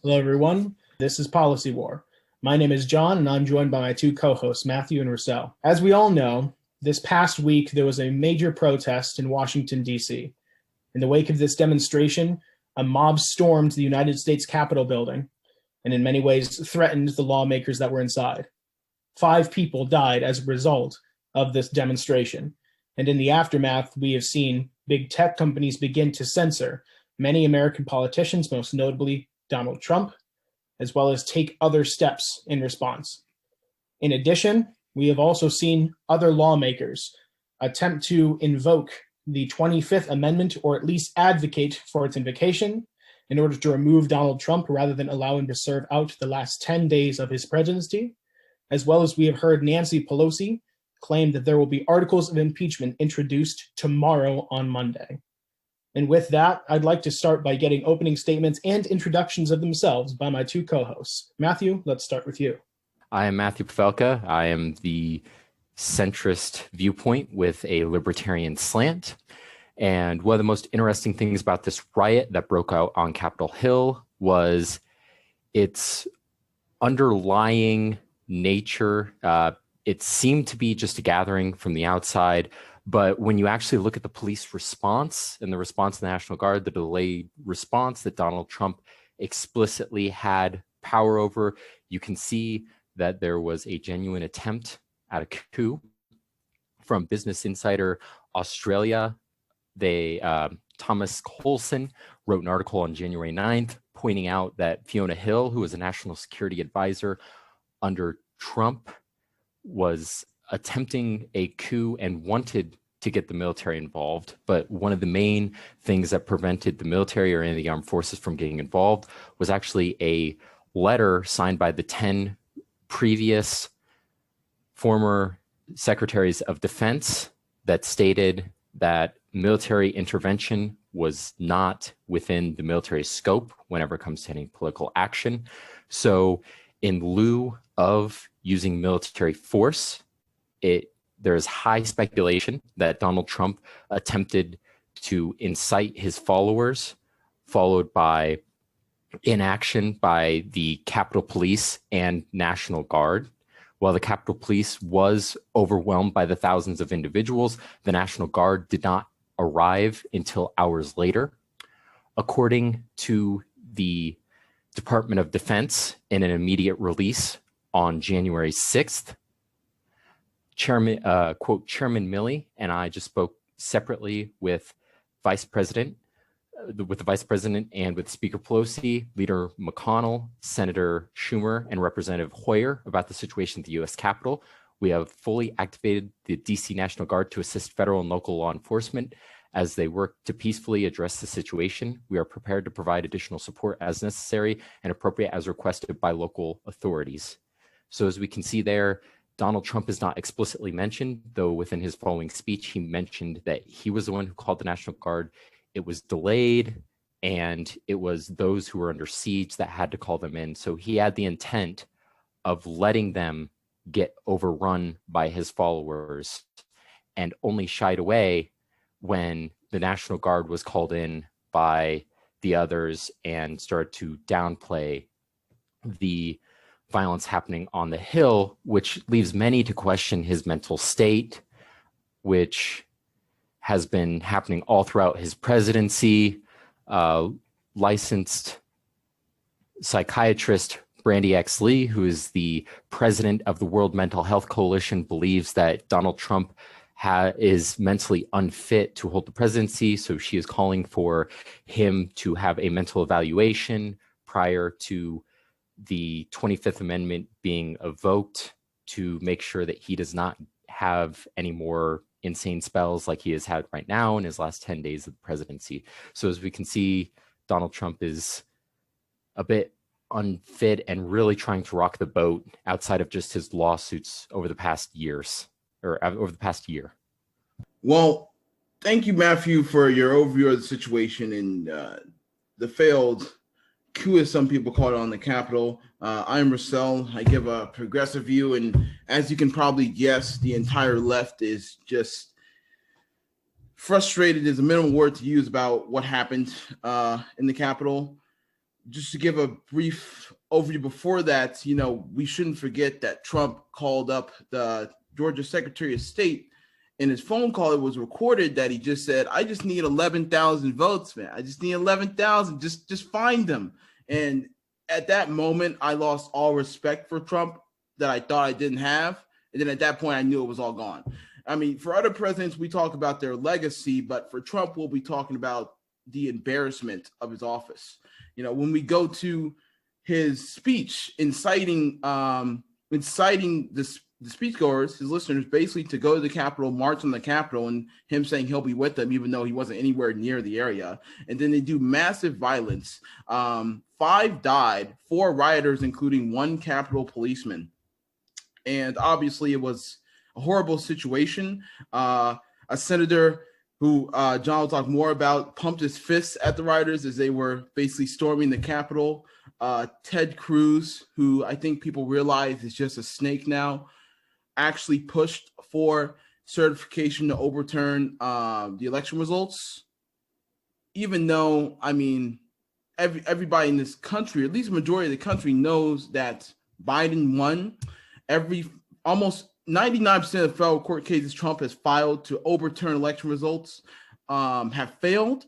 Hello, everyone. This is Policy War. My name is John, and I'm joined by my two co-hosts, Matthew and Russell. As we all know, this past week there was a major protest in Washington, D.C. In the wake of this demonstration, a mob stormed the United States Capitol building and in many ways threatened the lawmakers that were inside. 5 people died as a result of this demonstration. And in the aftermath, we have seen big tech companies begin to censor many American politicians, most notably Donald Trump, as well as take other steps in response. In addition, we have also seen other lawmakers attempt to invoke the 25th Amendment, or at least advocate for its invocation, in order to remove Donald Trump rather than allow him to serve out the last 10 days of his presidency, as well as we have heard Nancy Pelosi claim that there will be articles of impeachment introduced tomorrow on Monday. And with that, I'd like to start by getting opening statements and introductions of themselves by my two co-hosts. Matthew, let's start with you. I am Matthew Pavelka. I am the centrist viewpoint with a libertarian slant. And one of the most interesting things about this riot that broke out on Capitol Hill was its underlying nature. It seemed to be just a gathering from the outside. But when you actually look at the police response and the response of the National Guard, the delayed response that Donald Trump explicitly had power over, you can see that there was a genuine attempt at a coup. From Business Insider Australia, Thomas Coulson wrote an article on January 9th pointing out that Fiona Hill, who was a national security advisor under Trump, was attempting a coup and wanted to get the military involved. But one of the main things that prevented the military or any of the armed forces from getting involved was actually a letter signed by the 10 previous former secretaries of defense that stated that military intervention was not within the military scope whenever it comes to any political action. So in lieu of using military force, there's high speculation that Donald Trump attempted to incite his followers, followed by inaction by the Capitol Police and National Guard. While the Capitol Police was overwhelmed by the thousands of individuals, the National Guard did not arrive until hours later. According to the Department of Defense, in an immediate release on January 6th, Chairman Milley and I just spoke separately with the Vice President and with Speaker Pelosi, Leader McConnell, Senator Schumer, and Representative Hoyer about the situation at the U.S. Capitol. We have fully activated the D.C. National Guard to assist federal and local law enforcement as they work to peacefully address the situation. We are prepared to provide additional support as necessary and appropriate as requested by local authorities. So as we can see there, Donald Trump is not explicitly mentioned, though within his following speech, he mentioned that he was the one who called the National Guard. It was delayed, and it was those who were under siege that had to call them in. So he had the intent of letting them get overrun by his followers and only shied away when the National Guard was called in by the others and started to downplay the violence happening on the Hill, which leaves many to question his mental state, which has been happening all throughout his presidency. Licensed psychiatrist Brandy X. Lee, who is the president of the World Mental Health Coalition, believes that Donald Trump is mentally unfit to hold the presidency. So she is calling for him to have a mental evaluation prior to the 25th Amendment being evoked to make sure that he does not have any more insane spells like he has had right now in his last 10 days of the presidency. So as we can see, Donald Trump is a bit unfit and really trying to rock the boat outside of just his lawsuits over the past years, or over the past year. Well, thank you, Matthew, for your overview of the situation and the failed coup, as some people call it, on the Capitol. I'm Russell. I give a progressive view, and as you can probably guess, the entire left is just frustrated is a minimal word to use about what happened in the Capitol. just to give a brief overview before that, we shouldn't forget that Trump called up the Georgia Secretary of State. In his phone call, it was recorded that he just said, "I just need 11,000 votes, man. I just need 11,000. Just find them." And at that moment, I lost all respect for Trump that I thought I didn't have. And then at that point, I knew it was all gone. I mean, for other presidents, we talk about their legacy, but for Trump, we'll be talking about the embarrassment of his office. When we go to his speech inciting the speechgoers, his listeners, basically to go to the Capitol, march on the Capitol, and him saying he'll be with them, even though he wasn't anywhere near the area. And then they do massive violence. 5 died, 4 rioters, including 1 Capitol policeman. And obviously it was a horrible situation. A senator who John will talk more about pumped his fists at the rioters as they were basically storming the Capitol. Ted Cruz, who I think people realize is just a snake now, actually pushed for certification to overturn the election results, even though, I mean, everybody in this country, at least the majority of the country, knows that Biden won. Almost 99% of federal court cases Trump has filed to overturn election results have failed.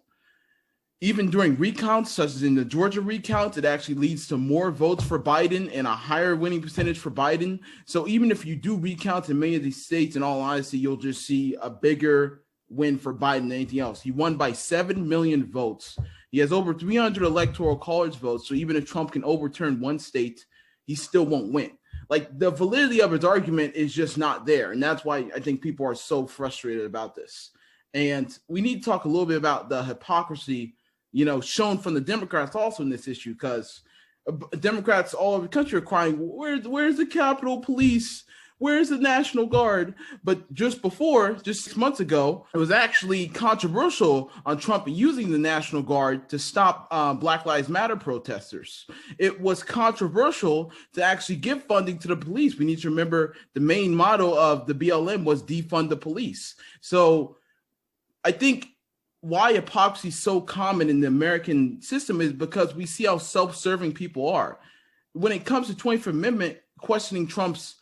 Even during recounts, such as in the Georgia recount, it actually leads to more votes for Biden and a higher winning percentage for Biden. So even if you do recounts in many of these states, in all honesty, you'll just see a bigger win for Biden than anything else. He won by 7 million votes. He has over 300 electoral college votes. So even if Trump can overturn one state, he still won't win. Like, the validity of his argument is just not there. And that's why I think people are so frustrated about this. And we need to talk a little bit about the hypocrisy shown from the Democrats also in this issue, because Democrats all over the country are crying, where's the Capitol Police? Where's the National Guard? But just 6 months ago, it was actually controversial on Trump using the National Guard to stop Black Lives Matter protesters. It was controversial to actually give funding to the police. We need to remember the main motto of the BLM was defund the police. So I think why hypocrisy is so common in the American system is because we see how self-serving people are. When it comes to 25th Amendment, questioning Trump's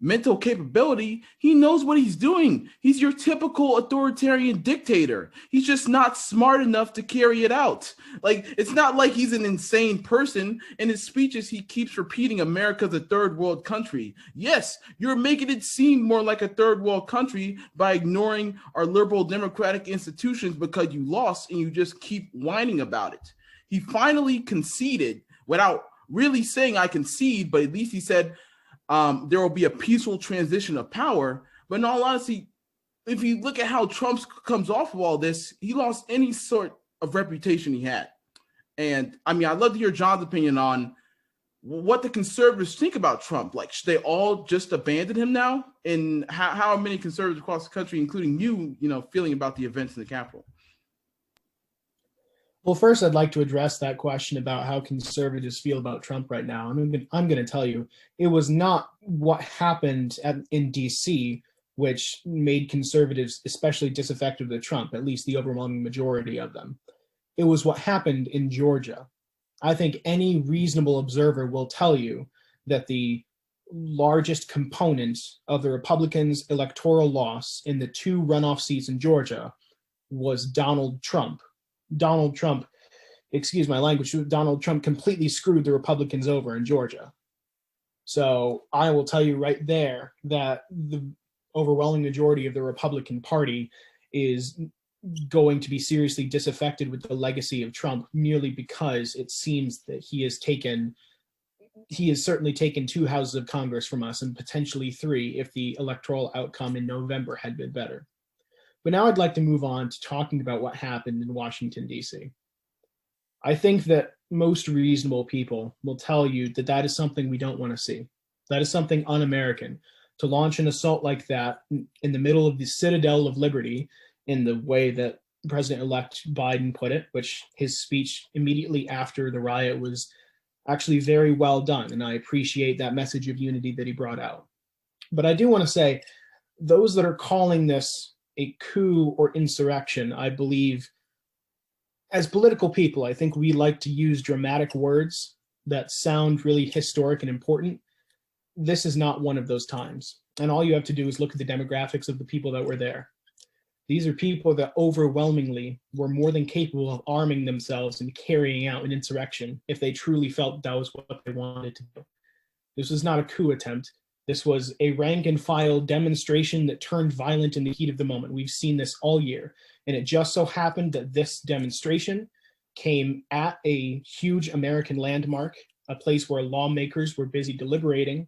mental capability, he knows what he's doing. He's your typical authoritarian dictator. He's just not smart enough to carry it out. Like, it's not like he's an insane person. In his speeches, he keeps repeating America's a third world country. Yes, you're making it seem more like a third world country by ignoring our liberal democratic institutions because you lost and you just keep whining about it. He finally conceded without really saying I concede, but at least he said, there will be a peaceful transition of power. But in all honesty, if you look at how Trump comes off of all this, he lost any sort of reputation he had. And I mean, I'd love to hear John's opinion on what the conservatives think about Trump. Like, should they all just abandon him now? And how are many conservatives across the country, including you, feeling about the events in the Capitol? Well, first, I'd like to address that question about how conservatives feel about Trump right now. I'm going to tell you, it was not what happened in D.C. which made conservatives especially disaffected with Trump, at least the overwhelming majority of them. It was what happened in Georgia. I think any reasonable observer will tell you that the largest component of the Republicans' electoral loss in the 2 runoff seats in Georgia was Donald Trump. Donald Trump completely screwed the Republicans over in Georgia. So I will tell you right there that the overwhelming majority of the Republican Party is going to be seriously disaffected with the legacy of Trump, merely because it seems that he has certainly taken 2 houses of Congress from us, and potentially 3 if the electoral outcome in November had been better. But now I'd like to move on to talking about what happened in Washington, D.C. I think that most reasonable people will tell you that that is something we don't want to see. That is something un-American. To launch an assault like that in the middle of the citadel of liberty, in the way that President-elect Biden put it, which his speech immediately after the riot was actually very well done, and I appreciate that message of unity that he brought out. But I do want to say, those that are calling this a coup or insurrection, I believe, as political people, I think we like to use dramatic words that sound really historic and important. This is not one of those times. And all you have to do is look at the demographics of the people that were there. These are people that overwhelmingly were more than capable of arming themselves and carrying out an insurrection if they truly felt that was what they wanted to do. This was not a coup attempt. This was a rank and file demonstration that turned violent in the heat of the moment. We've seen this all year. And it just so happened that this demonstration came at a huge American landmark, a place where lawmakers were busy deliberating.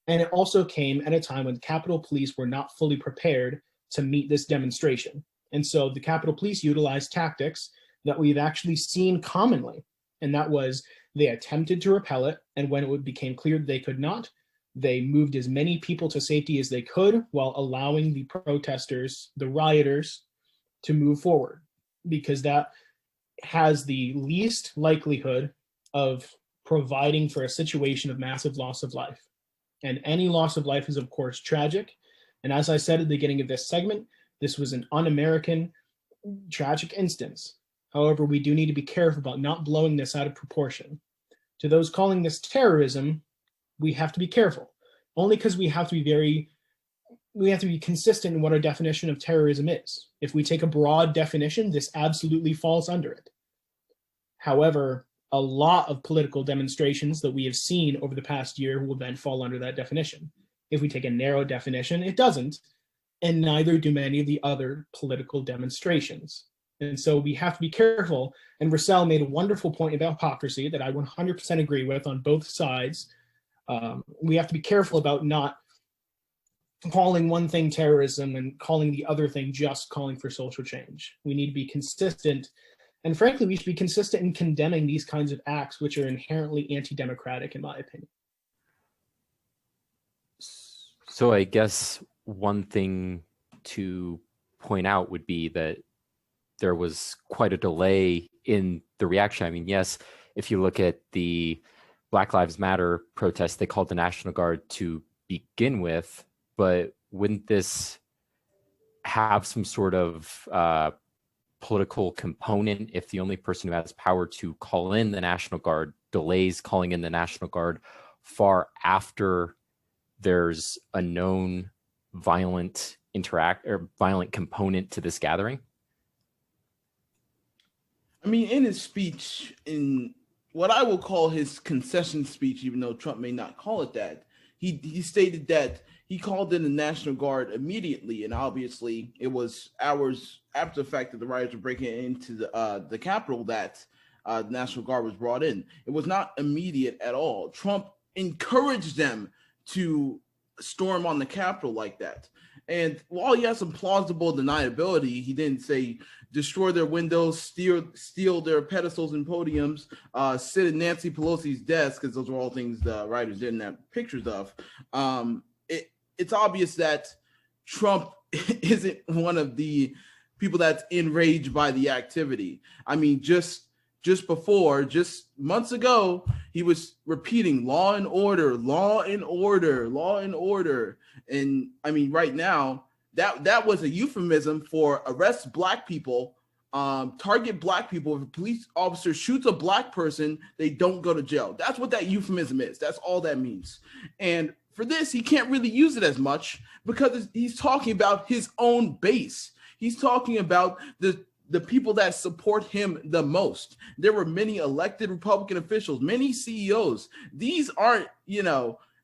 And it also came at a time when the Capitol Police were not fully prepared to meet this demonstration. And so the Capitol Police utilized tactics that we've actually seen commonly. And that was they attempted to repel it. And when it became clear that they could not, they moved as many people to safety as they could while allowing the protesters, the rioters, to move forward, because that has the least likelihood of providing for a situation of massive loss of life. And any loss of life is, of course, tragic. And as I said at the beginning of this segment, this was an un-American, tragic instance. However, we do need to be careful about not blowing this out of proportion. To those calling this terrorism, we have to be careful, only because we have to be consistent in what our definition of terrorism is. If we take a broad definition, this absolutely falls under it. However, a lot of political demonstrations that we have seen over the past year will then fall under that definition. If we take a narrow definition, it doesn't, and neither do many of the other political demonstrations. And so we have to be careful, and Russell made a wonderful point about hypocrisy that I 100% agree with on both sides. We have to be careful about not calling one thing terrorism and calling the other thing just calling for social change. We need to be consistent. And frankly, we should be consistent in condemning these kinds of acts, which are inherently anti-democratic, in my opinion. So I guess one thing to point out would be that there was quite a delay in the reaction. I mean, yes, if you look at the Black Lives Matter protests, they called the National Guard to begin with, but wouldn't this have some sort of political component if the only person who has power to call in the National Guard delays calling in the National Guard far after there's a known violent component to this gathering? I mean, in his speech, in what I will call his concession speech, even though Trump may not call it that, he stated that he called in the National Guard immediately, and obviously it was hours after the fact that the riots were breaking into the Capitol that the National Guard was brought in. It was not immediate at all. Trump encouraged them to storm on the Capitol like that. And while he has some plausible deniability, he didn't say destroy their windows, steal their pedestals and podiums, sit at Nancy Pelosi's desk, because those were all things the writers didn't have pictures of. It's obvious that Trump isn't one of the people that's enraged by the activity. I mean, just months ago, he was repeating law and order, law and order, law and order. And I mean, right now, that was a euphemism for arrest Black people, target Black people. If a police officer shoots a Black person, they don't go to jail. That's what that euphemism is. That's all that means. And for this, he can't really use it as much because he's talking about his own base. He's talking about the people that support him the most. There were many elected Republican officials, many CEOs. These aren't,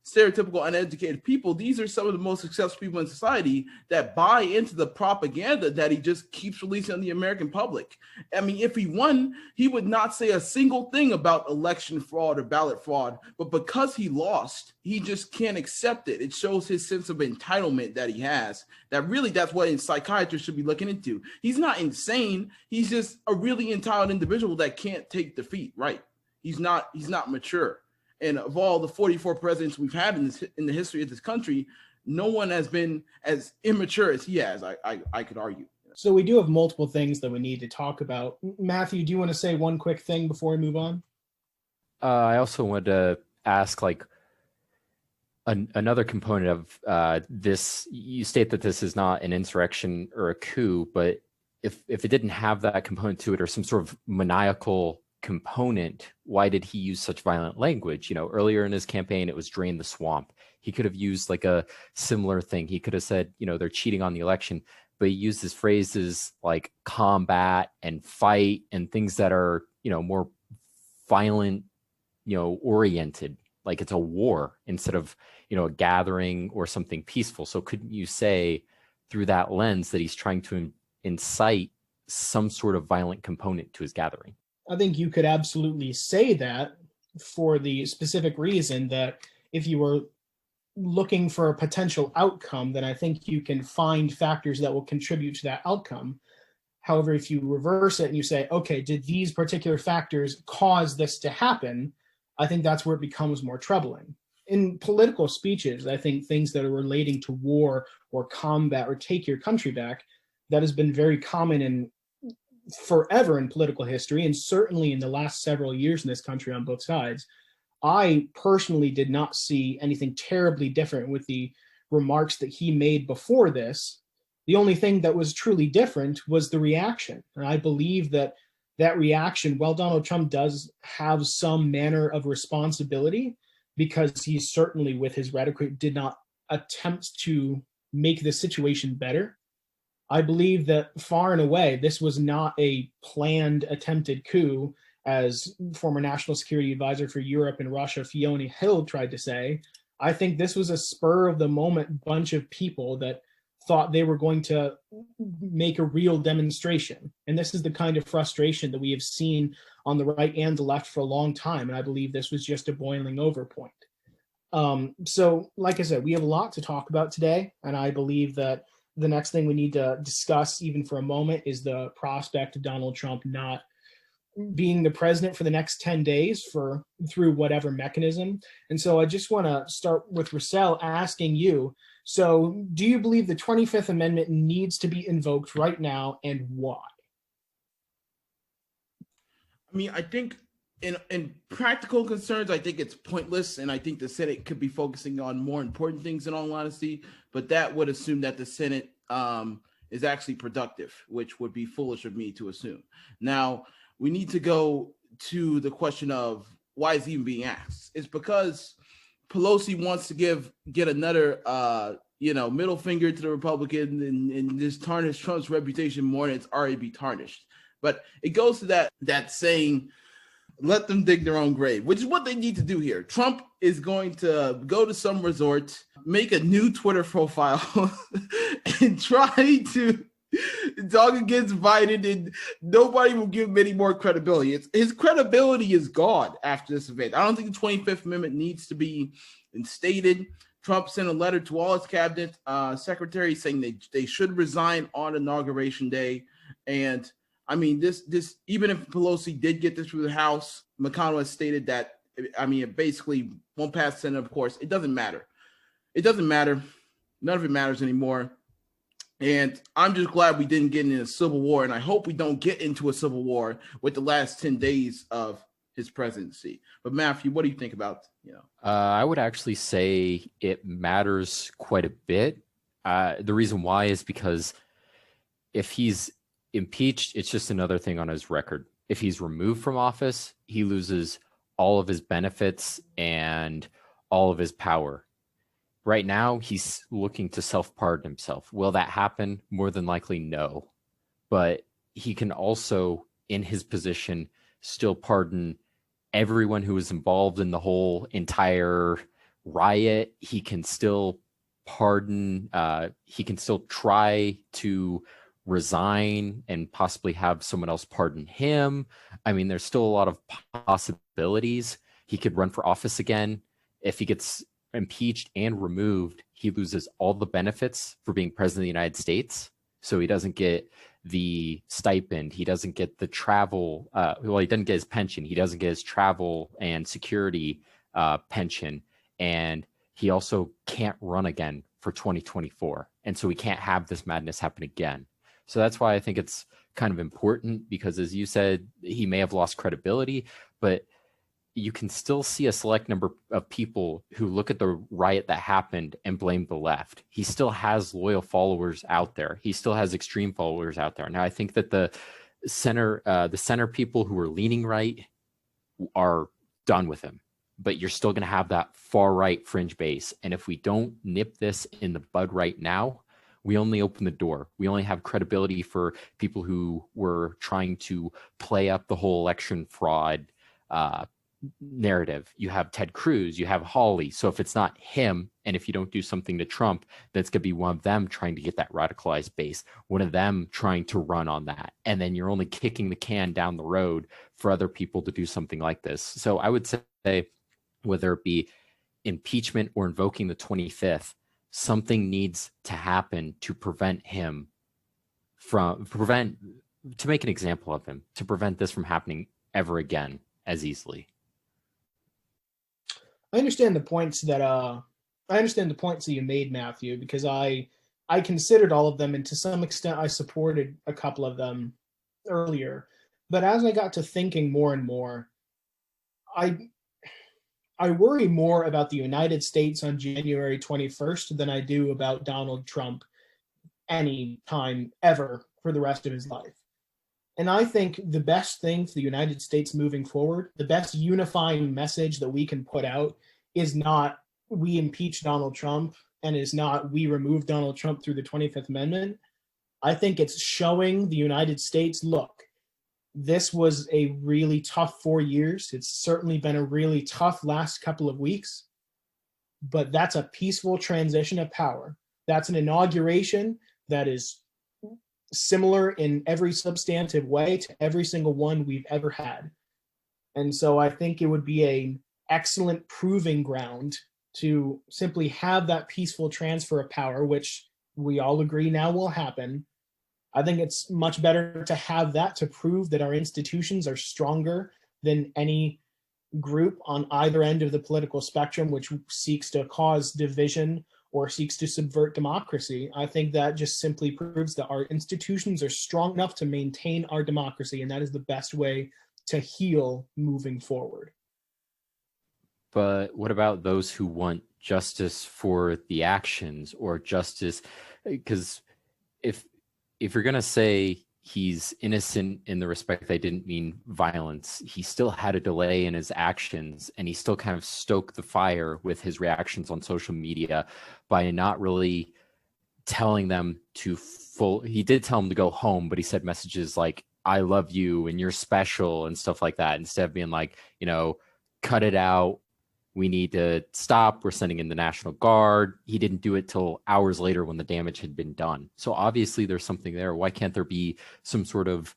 stereotypical uneducated people. These are some of the most successful people in society that buy into the propaganda that he just keeps releasing on the American public. I mean, if he won, he would not say a single thing about election fraud or ballot fraud, but because he lost, he just can't accept it. It shows his sense of entitlement that he has. That's what a psychiatrist should be looking into. He's not insane. He's just a really entitled individual that can't take defeat, right? He's not mature. And of all the 44 presidents we've had in the history of this country, no one has been as immature as he has, I could argue. So we do have multiple things that we need to talk about. Matthew, do you want to say one quick thing before we move on? I also wanted to ask, another component of this. You state that this is not an insurrection or a coup, but if it didn't have that component to it, or some sort of maniacal component, why did he use such violent language? Earlier in his campaign, it was drain the swamp. He could have used like a similar thing. He could have said, they're cheating on the election, but he used his phrases like combat and fight and things that are, more violent, oriented, like it's a war instead of, a gathering or something peaceful. So couldn't you say through that lens that he's trying to incite some sort of violent component to his gathering? I think you could absolutely say that, for the specific reason that if you were looking for a potential outcome, then I think you can find factors that will contribute to that outcome. However, if you reverse it and you say, okay, did these particular factors cause this to happen? I think that's where it becomes more troubling. In political speeches, I think things that are relating to war or combat or take your country back, that has been very common in forever in political history, and certainly in the last several years in this country on both sides. I personally did not see anything terribly different with the remarks that he made before this. The only thing that was truly different was the reaction. And I believe that that reaction, while Donald Trump does have some manner of responsibility, because he certainly, with his rhetoric, did not attempt to make the situation better, I believe that far and away, this was not a planned attempted coup, as former National Security Advisor for Europe and Russia, Fiona Hill, tried to say. I think this was a spur of the moment bunch of people that thought they were going to make a real demonstration. And this is the kind of frustration that we have seen on the right and the left for a long time. And I believe this was just a boiling over point. So like I said, we have a lot to talk about today. And I believe that the next thing we need to discuss, even for a moment, is the prospect of Donald Trump not being the president for the next 10 days through whatever mechanism. And so I just want to start with Russell asking you, so do you believe the 25th Amendment needs to be invoked right now, and why? I mean, I think in practical concerns, I think it's pointless, and I think the Senate could be focusing on more important things, in all honesty, but that would assume that the Senate is actually productive, which would be foolish of me to assume. Now, we need to go to the question of why it's even being asked. It's because Pelosi wants to get another middle finger to the Republicans and just tarnish Trump's reputation more than it's already be tarnished. But it goes to that saying, let them dig their own grave, which is what they need to do here. Trump is going to go to some resort, make a new Twitter profile, and try to talk against Biden, and nobody will give him any more credibility. His credibility is gone after this event. I don't think the 25th Amendment needs to be instated. Trump sent a letter to all his cabinet secretaries saying they should resign on Inauguration Day. And I mean, this even if Pelosi did get this through the House, McConnell has stated that, I mean, it basically won't pass the Senate, of course. It doesn't matter. It doesn't matter. None of it matters anymore. And I'm just glad we didn't get into a civil war, and I hope we don't get into a civil war with the last 10 days of his presidency. But Matthew, what do you think about, I would actually say it matters quite a bit. The reason why is because if he's impeached, it's just another thing on his record. If he's removed from office, he loses all of his benefits and all of his power. Right now, he's looking to self-pardon himself. Will that happen? More than likely, no. But he can also, in his position, still pardon everyone who was involved in the whole entire riot. He can still pardon. He can still try to resign and possibly have someone else pardon him. I mean, there's still a lot of possibilities. He could run for office again. If he gets impeached and removed, he loses all the benefits for being president of the United States. So he doesn't get the stipend. He doesn't get the travel. He doesn't get his pension. He doesn't get his travel and security pension. And he also can't run again for 2024. And so we can't have this madness happen again. So that's why I think it's kind of important, because as you said, he may have lost credibility, but you can still see a select number of people who look at the riot that happened and blame the left. He still has loyal followers out there. He still has extreme followers out there. Now, I think that the center people who are leaning right are done with him, but you're still going to have that far right fringe base. And if we don't nip this in the bud right now, we only open the door. We only have credibility for people who were trying to play up the whole election fraud narrative. You have Ted Cruz, you have Hawley. So if it's not him, and if you don't do something to Trump, that's going to be one of them trying to get that radicalized base, one of them trying to run on that. And then you're only kicking the can down the road for other people to do something like this. So I would say, whether it be impeachment or invoking the 25th, something needs to happen to prevent him to make an example of him, to prevent this from happening ever again as easily. I understand the points that you made, Matthew, because I considered all of them, and to some extent I supported a couple of them earlier. But as I got to thinking more and more, I worry more about the United States on January 21st than I do about Donald Trump any time ever for the rest of his life. And I think the best thing for the United States moving forward, the best unifying message that we can put out, is not we impeach Donald Trump, and is not we remove Donald Trump through the 25th Amendment. I think it's showing the United States, look, this was a really tough 4 years. It's certainly been a really tough last couple of weeks, but that's a peaceful transition of power. That's an inauguration that is similar in every substantive way to every single one we've ever had. And so I think it would be an excellent proving ground to simply have that peaceful transfer of power, which we all agree now will happen. I think it's much better to have that to prove that our institutions are stronger than any group on either end of the political spectrum which seeks to cause division or seeks to subvert democracy. I think that just simply proves that our institutions are strong enough to maintain our democracy, and that is the best way to heal moving forward. But what about those who want justice for the actions, or justice? Because if you're going to say he's innocent in the respect that I didn't mean violence, he still had a delay in his actions, and he still kind of stoked the fire with his reactions on social media by not really telling them he did tell them to go home, but he said messages like, I love you and you're special and stuff like that, instead of being like, cut it out. We need to stop. We're sending in the National Guard. He didn't do it till hours later when the damage had been done. So obviously there's something there. Why can't there be some sort of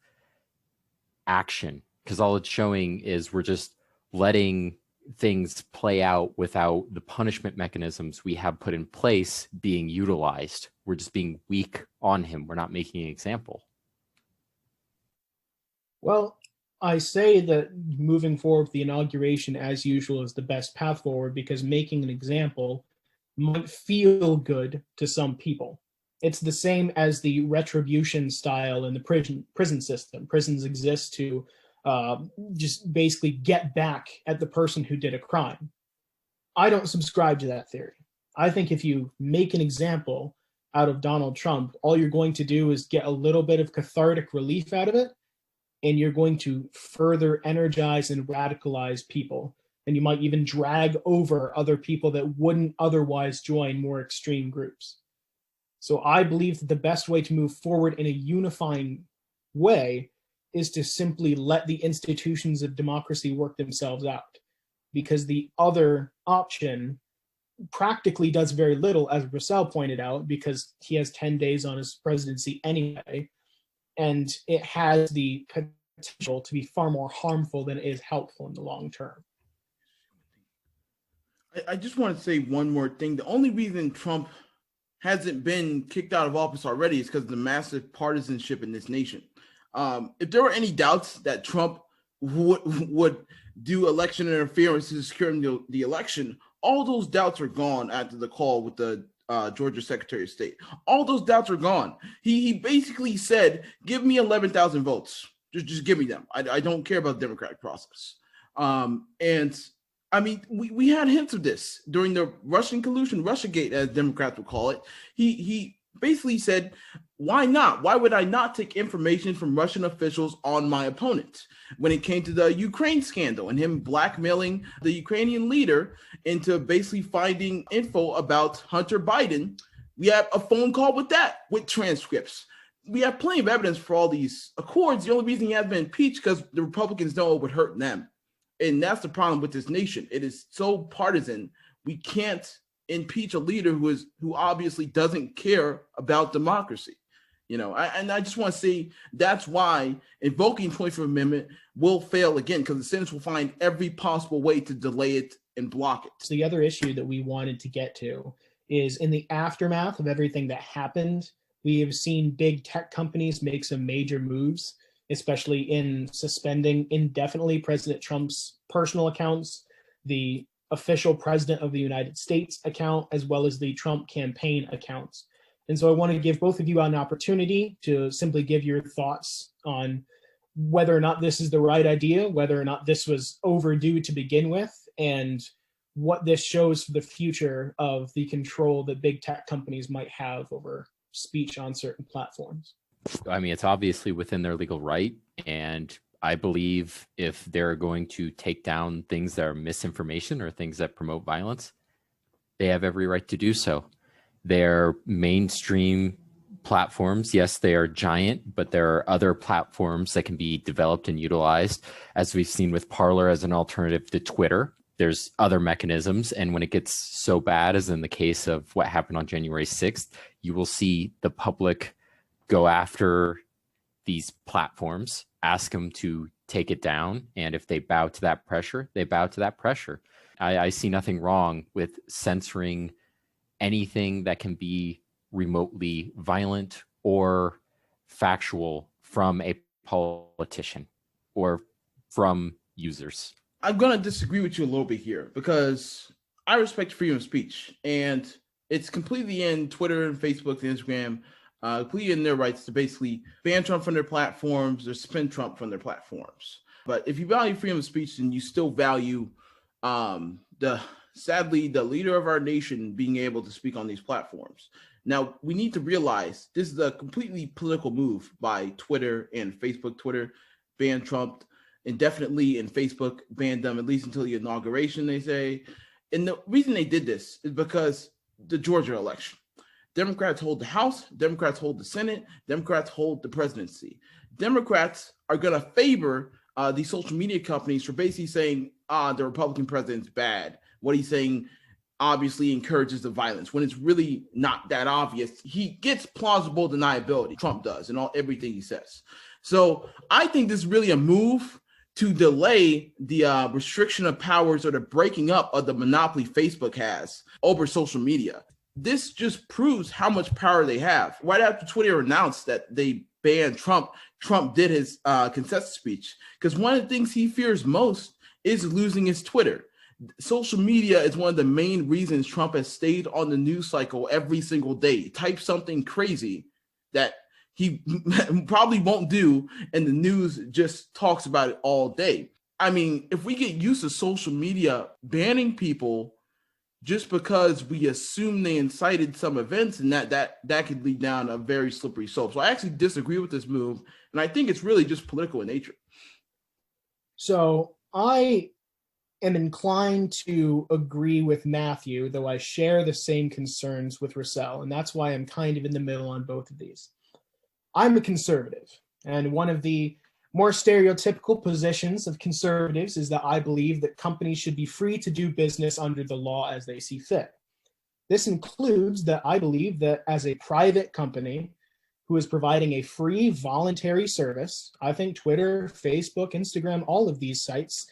action? Because all it's showing is we're just letting things play out without the punishment mechanisms we have put in place being utilized. We're just being weak on him. We're not making an example. Well, I say that moving forward with the inauguration, as usual, is the best path forward, because making an example might feel good to some people. It's the same as the retribution style in the prison system. Prisons exist to just basically get back at the person who did a crime. I don't subscribe to that theory. I think if you make an example out of Donald Trump, all you're going to do is get a little bit of cathartic relief out of it, and you're going to further energize and radicalize people. And you might even drag over other people that wouldn't otherwise join more extreme groups. So I believe that the best way to move forward in a unifying way is to simply let the institutions of democracy work themselves out. Because the other option practically does very little, as Russell pointed out, because he has 10 days on his presidency anyway. And it has the potential to be far more harmful than it is helpful in the long term. I just want to say one more thing. The only reason Trump hasn't been kicked out of office already is because of the massive partisanship in this nation. If there were any doubts that Trump would do election interference to secure the election, all those doubts are gone after the call with the Georgia Secretary of State. All those doubts are gone. He basically said, give me 11,000 votes. Just give me them. I don't care about the democratic process. And I mean, we had hints of this during the Russian collusion, Russiagate, as Democrats would call it. He basically said, why not? Why would I not take information from Russian officials on my opponent? When it came to the Ukraine scandal and him blackmailing the Ukrainian leader into basically finding info about Hunter Biden, we have a phone call with transcripts. We have plenty of evidence for all these accords. The only reason he hasn't been impeached because the Republicans know it would hurt them. And that's the problem with this nation. It is so partisan. We can't impeach a leader who obviously doesn't care about democracy. I just want to say that's why invoking 25th Amendment will fail again, because the Senate will find every possible way to delay it and block it. So the other issue that we wanted to get to is in the aftermath of everything that happened, we have seen big tech companies make some major moves, especially in suspending indefinitely President Trump's personal accounts, the official president of the United States account, as well as the Trump campaign accounts. And so I want to give both of you an opportunity to simply give your thoughts on whether or not this is the right idea, whether or not this was overdue to begin with, and what this shows for the future of the control that big tech companies might have over speech on certain platforms. I mean, it's obviously within their legal right. And I believe if they're going to take down things that are misinformation or things that promote violence, they have every right to do so. They're mainstream platforms. Yes, they are giant, but there are other platforms that can be developed and utilized, as we've seen with Parler as an alternative to Twitter. There's other mechanisms. And when it gets so bad, as in the case of what happened on January 6th, you will see the public go after these platforms, ask them to take it down. And if they bow to that pressure, they bow to that pressure. I see nothing wrong with censoring anything that can be remotely violent or factual from a politician or from users. I'm going to disagree with you a little bit here, because I respect freedom of speech, and it's completely in Twitter and Facebook and Instagram, completely in their rights to basically ban Trump from their platforms or suspend Trump from their platforms. But if you value freedom of speech, then you still value sadly, the leader of our nation being able to speak on these platforms. Now, we need to realize this is a completely political move by Twitter and Facebook. Twitter banned Trump indefinitely, and Facebook banned them at least until the inauguration, they say. And the reason they did this is because the Georgia election. Democrats hold the House, Democrats hold the Senate, Democrats hold the presidency. Democrats are going to favor these social media companies for basically saying, the Republican president's bad. What he's saying obviously encourages the violence, when it's really not that obvious. He gets plausible deniability, Trump does, in everything he says. So I think this is really a move to delay the restriction of powers or the breaking up of the monopoly Facebook has over social media. This just proves how much power they have. Right after Twitter announced that they banned Trump, Trump did his consensus speech, because one of the things he fears most is losing his Twitter. Social media is one of the main reasons Trump has stayed on the news cycle every single day. Type something crazy that he probably won't do, and the news just talks about it all day. I mean, if we get used to social media banning people just because we assume they incited some events, and that could lead down a very slippery slope. So I actually disagree with this move, and I think it's really just political in nature. So I am inclined to agree with Matthew, though I share the same concerns with Russell, and that's why I'm kind of in the middle on both of these. I'm a conservative, and one of the more stereotypical positions of conservatives is that I believe that companies should be free to do business under the law as they see fit. This includes that I believe that as a private company who is providing a free voluntary service, I think Twitter, Facebook, Instagram, all of these sites,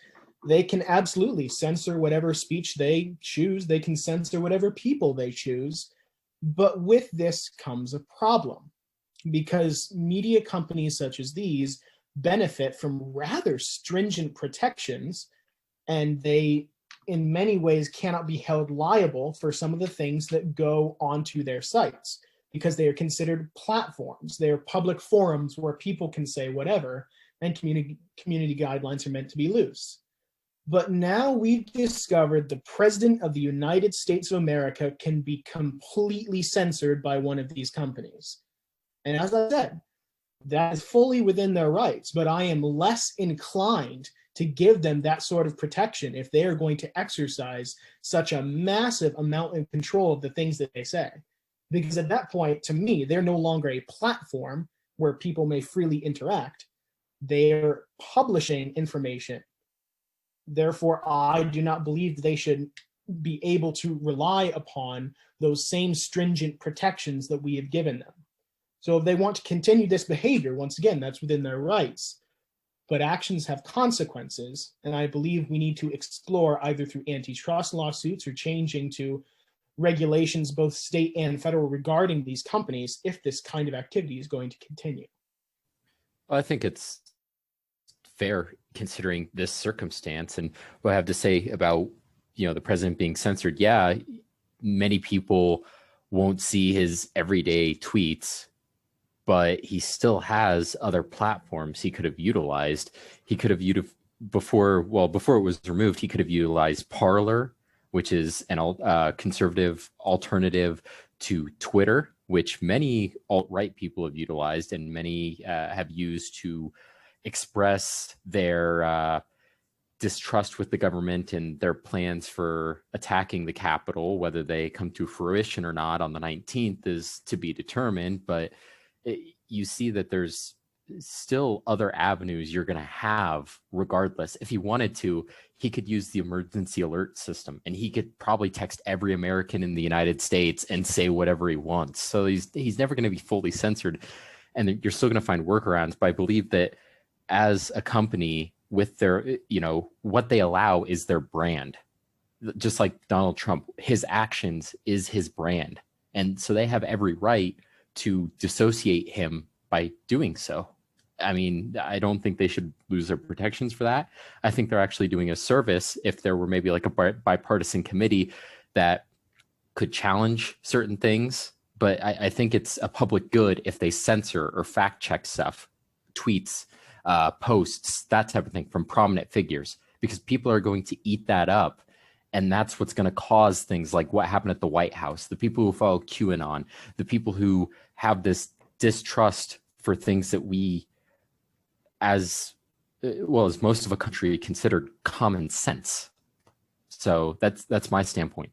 they can absolutely censor whatever speech they choose. They can censor whatever people they choose. But with this comes a problem, because media companies such as these benefit from rather stringent protections, and they in many ways cannot be held liable for some of the things that go onto their sites, because they are considered platforms. They are public forums where people can say whatever, and community guidelines are meant to be loose. But now we've discovered the President of the United States of America can be completely censored by one of these companies. And as I said, that is fully within their rights, but I am less inclined to give them that sort of protection if they are going to exercise such a massive amount of control of the things that they say. Because at that point, to me, they're no longer a platform where people may freely interact. They're publishing information. Therefore, I do not believe they should be able to rely upon those same stringent protections that we have given them. So if they want to continue this behavior, once again, that's within their rights. But actions have consequences, and I believe we need to explore either through antitrust lawsuits or changing to regulations, both state and federal, regarding these companies if this kind of activity is going to continue. Well, I think it's fair considering this circumstance. And what I have to say about, the president being censored, yeah, many people won't see his everyday tweets, but he still has other platforms he could have utilized. He could have before it was removed, he could have utilized Parler, which is an conservative alternative to Twitter, which many alt-right people have utilized and many have used to express their distrust with the government and their plans for attacking the Capitol. Whether they come to fruition or not on the 19th is to be determined, but you see that there's still other avenues you're going to have regardless. If he wanted to, he could use the emergency alert system and he could probably text every American in the United States and say whatever he wants. So he's never going to be fully censored, and you're still going to find workarounds. But I believe that as a company with their, what they allow is their brand. Just like Donald Trump, his actions is his brand. And so they have every right to dissociate him by doing so. I mean, I don't think they should lose their protections for that. I think they're actually doing a service if there were maybe like a bipartisan committee that could challenge certain things. But I think it's a public good if they censor or fact check stuff, tweets, posts, that type of thing from prominent figures, because people are going to eat that up. And that's what's going to cause things like what happened at the White House, the people who follow QAnon, the people who have this distrust for things that we, as well as most of a country, considered common sense. So that's my standpoint.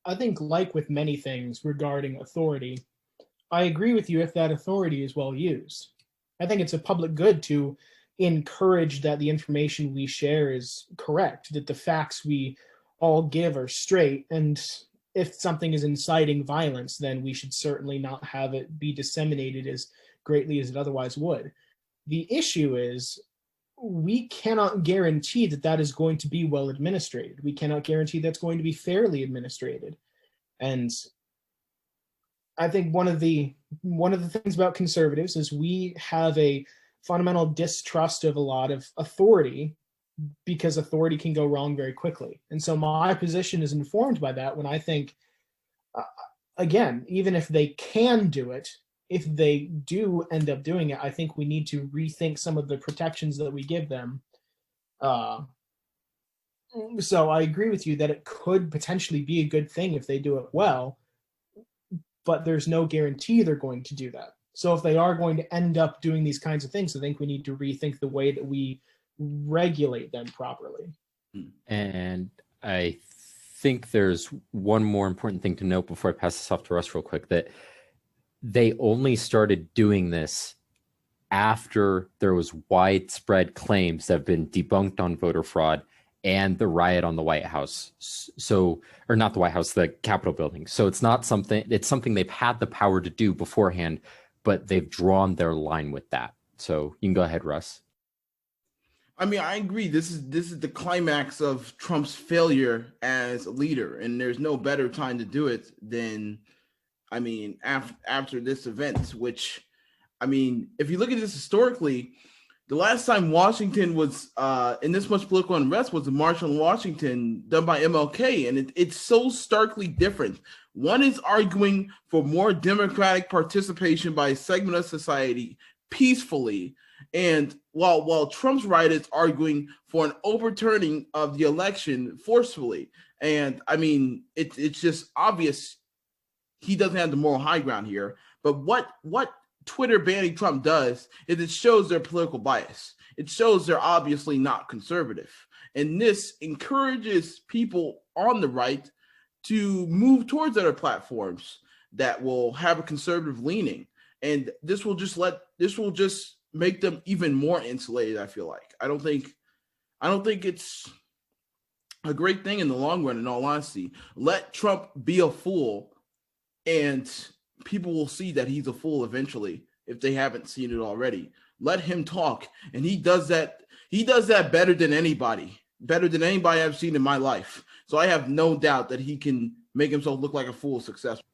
I think, like with many things regarding authority, I agree with you if that authority is well used. I think it's a public good to encourage that the information we share is correct, that the facts we all give are straight, and if something is inciting violence, then we should certainly not have it be disseminated as greatly as it otherwise would. The issue is we cannot guarantee that that is going to be well administrated. We cannot guarantee that's going to be fairly administrated. And I think one of the things about conservatives is we have a fundamental distrust of a lot of authority, because authority can go wrong very quickly. And so my position is informed by that when I think, again, even if they can do it, if they do end up doing it, I think we need to rethink some of the protections that we give them. So I agree with you that it could potentially be a good thing if they do it well, but there's no guarantee they're going to do that. So if they are going to end up doing these kinds of things, I think we need to rethink the way that we regulate them properly. And I think there's one more important thing to note before I pass this off to Russ real quick, that they only started doing this after there was widespread claims that have been debunked on voter fraud and the riot on the White House. So, or not the White House, the Capitol building. So it's something they've had the power to do beforehand, but they've drawn their line with that. So you can go ahead, Russ. I mean, I agree. This is the climax of Trump's failure as a leader, and there's no better time to do it than, I mean, after this event. Which, I mean, if you look at this historically, the last time Washington was in this much political unrest was the March on Washington done by MLK, and it's so starkly different. One is arguing for more democratic participation by a segment of society peacefully, And while Trump's right is arguing for an overturning of the election forcefully, and I mean it's just obvious he doesn't have the moral high ground here. But what Twitter banning Trump does is it shows their political bias. It shows they're obviously not conservative, and this encourages people on the right to move towards other platforms that will have a conservative leaning, and this will just make them even more insulated. I feel like I don't think it's a great thing in the long run. In all honesty, let Trump be a fool, and people will see that he's a fool eventually if they haven't seen it already. Let him talk, and he does that. He does that better than anybody I've seen in my life. So I have no doubt that he can make himself look like a fool successful.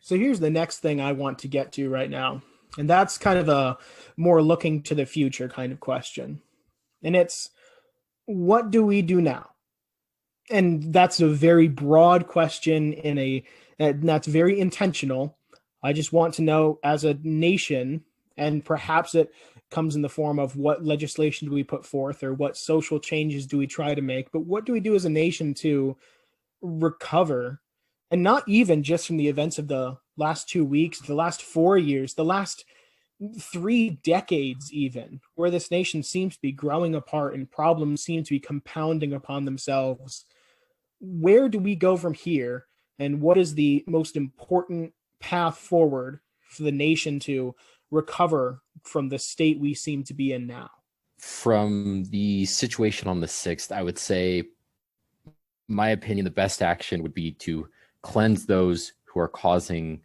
So here's the next thing I want to get to right now. And that's kind of a more looking to the future kind of question. And it's, what do we do now? And that's a very broad question and that's very intentional. I just want to know, as a nation, and perhaps it comes in the form of what legislation do we put forth or what social changes do we try to make, but what do we do as a nation to recover? And not even just from the events of the last 2 weeks, the last 4 years, the last 3 decades even, where this nation seems to be growing apart and problems seem to be compounding upon themselves. Where do we go from here? And what is the most important path forward for the nation to recover from the state we seem to be in now? From the situation on the 6th, I would say, my opinion, the best action would be to cleanse those who are causing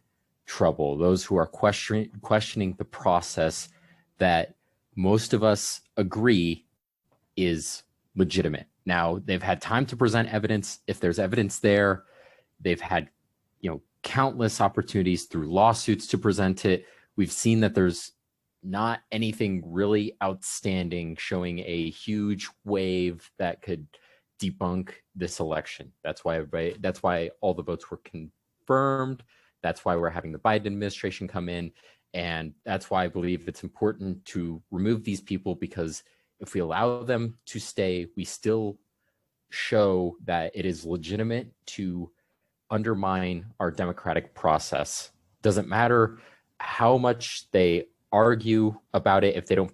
trouble, those who are questioning the process that most of us agree is legitimate. Now, they've had time to present evidence. If there's evidence there, they've had, countless opportunities through lawsuits to present it. We've seen that there's not anything really outstanding showing a huge wave that could debunk this election. That's why all the votes were confirmed. That's why we're having the Biden administration come in. And that's why I believe it's important to remove these people, because if we allow them to stay, we still show that it is legitimate to undermine our democratic process. Doesn't matter how much they argue about it. If they don't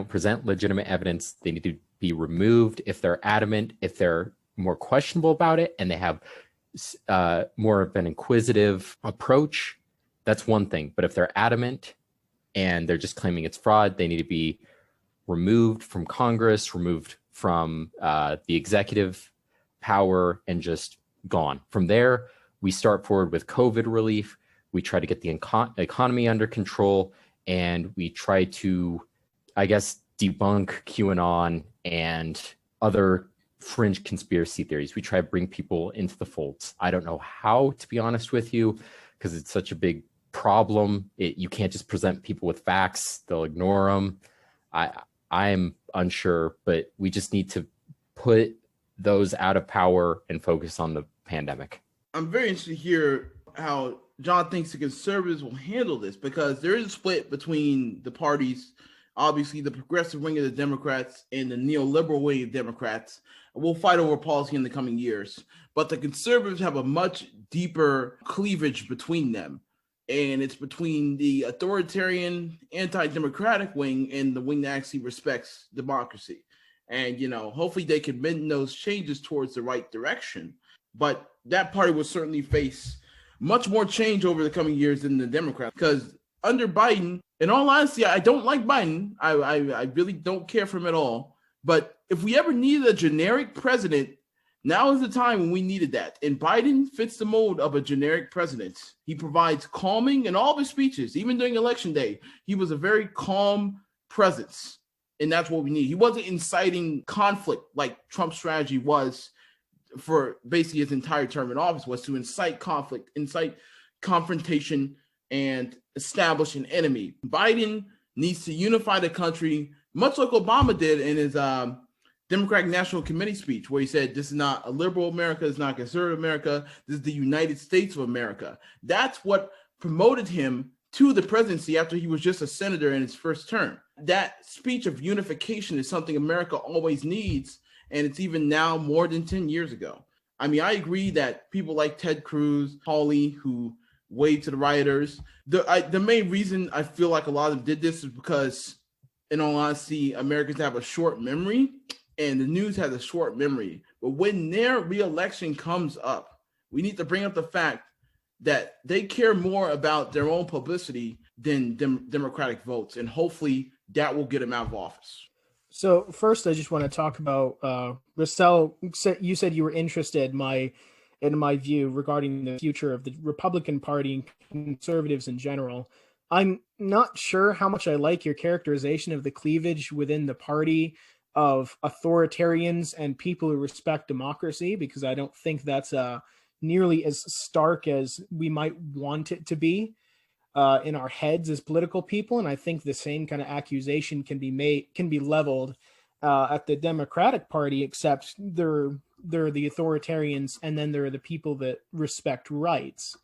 present legitimate evidence, they need to be removed. If they're adamant, if they're more questionable about it, and they have more of an inquisitive approach, that's one thing. But if they're adamant and they're just claiming it's fraud, they need to be removed from Congress, removed from the executive power, and just gone. From there, we start forward with COVID relief. We try to get the economy under control, and we try to, I guess, debunk QAnon and other fringe conspiracy theories. We try to bring people into the folds. I don't know how, to be honest with you, because it's such a big problem. You can't just present people with facts. They'll ignore them. I'm unsure, but we just need to put those out of power and focus on the pandemic. I'm very interested to hear how John thinks the conservatives will handle this, because there is a split between the parties. Obviously, the progressive wing of the Democrats and the neoliberal wing of Democrats will fight over policy in the coming years. But the conservatives have a much deeper cleavage between them. And it's between the authoritarian, anti-democratic wing and the wing that actually respects democracy. And, hopefully they can bend those changes towards the right direction. But that party will certainly face much more change over the coming years than the Democrats. Because under Biden, in all honesty, I don't like Biden. I really don't care for him at all. But if we ever needed a generic president, now is the time when we needed that. And Biden fits the mold of a generic president. He provides calming in all of his speeches, even during Election Day. He was a very calm presence. And that's what we need. He wasn't inciting conflict like Trump's strategy was for basically his entire term in office, was to incite conflict, incite confrontation, and establish an enemy. Biden needs to unify the country, much like Obama did in his Democratic National Committee speech, where he said, this is not a liberal America, it's not a conservative America, this is the United States of America. That's what promoted him to the presidency after he was just a senator in his first term. that speech of unification is something America always needs, and it's even now more than 10 years ago. I mean, I agree that people like Ted Cruz, Hawley, who waved to the rioters, the main reason I feel like a lot of them did this is because, in all honesty, Americans have a short memory, and the news has a short memory. But when their reelection comes up, we need to bring up the fact that they care more about their own publicity than Democratic votes, and hopefully that will get them out of office. So first, I just want to talk about Russell. You said you were interested in my view regarding the future of the Republican Party and conservatives in general. I'm not sure how much I like your characterization of the cleavage within the party of authoritarians and people who respect democracy, because I don't think that's nearly as stark as we might want it to be in our heads as political people. And I think the same kind of accusation can be leveled at the Democratic Party, except they're the authoritarians, and then there are the people that respect rights.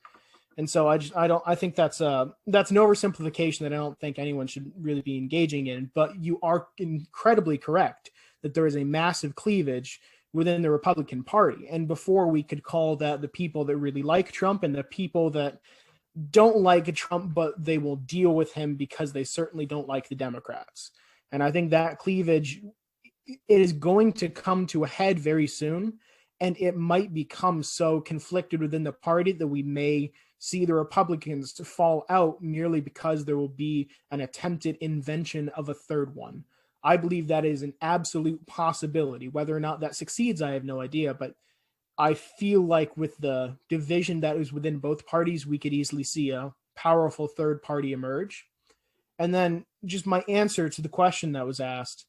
And so I think that's no oversimplification that I don't think anyone should really be engaging in. But you are incredibly correct that there is a massive cleavage within the Republican Party. And before, we could call that the people that really like Trump and the people that don't like Trump, but they will deal with him because they certainly don't like the Democrats. And I think that cleavage, it is going to come to a head very soon, and it might become so conflicted within the party that we may see the Republicans to fall out merely because there will be an attempted invention of a third one. I believe that is an absolute possibility. Whether or not that succeeds, I have no idea, but I feel like with the division that is within both parties, we could easily see a powerful third party emerge. And then just my answer to the question that was asked,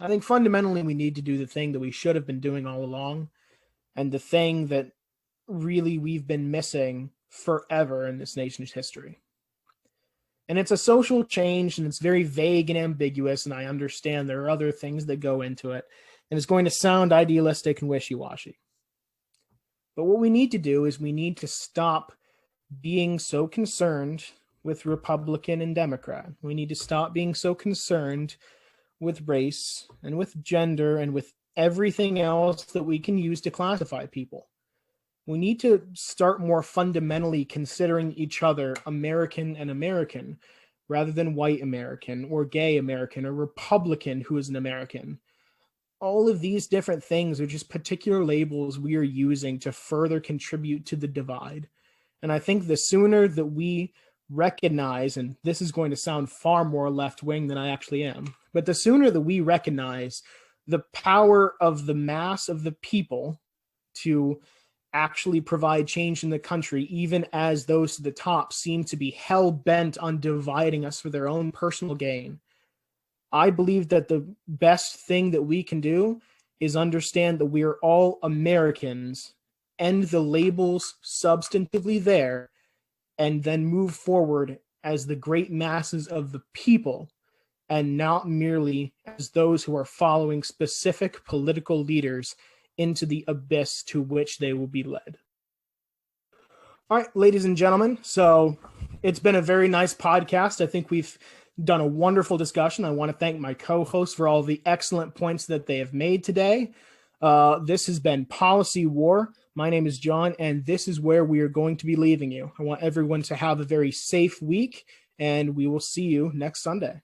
I think fundamentally we need to do the thing that we should have been doing all along, and the thing that really we've been missing forever in this nation's history. And it's a social change, and it's very vague and ambiguous, and I understand there are other things that go into it, and it's going to sound idealistic and wishy-washy. But what we need to do is we need to stop being so concerned with Republican and Democrat. We need to stop being so concerned with race and with gender and with everything else that we can use to classify people. We need to start more fundamentally considering each other American and American, rather than white American or gay American or Republican who is an American. All of these different things are just particular labels we are using to further contribute to the divide. And I think the sooner that we recognize, and this is going to sound far more left-wing than I actually am, but the sooner that we recognize the power of the mass of the people to actually provide change in the country, even as those to the top seem to be hell-bent on dividing us for their own personal gain, I believe that the best thing that we can do is understand that we are all Americans, end the labels substantively there, and then move forward as the great masses of the people, and not merely as those who are following specific political leaders into the abyss to which they will be led. All right, ladies and gentlemen, so it's been a very nice podcast. I think we've done a wonderful discussion. I want to thank my co-hosts for all the excellent points that they have made today. This has been Policy War. My name is John, and this is where we are going to be leaving you. I want everyone to have a very safe week, and we will see you next Sunday.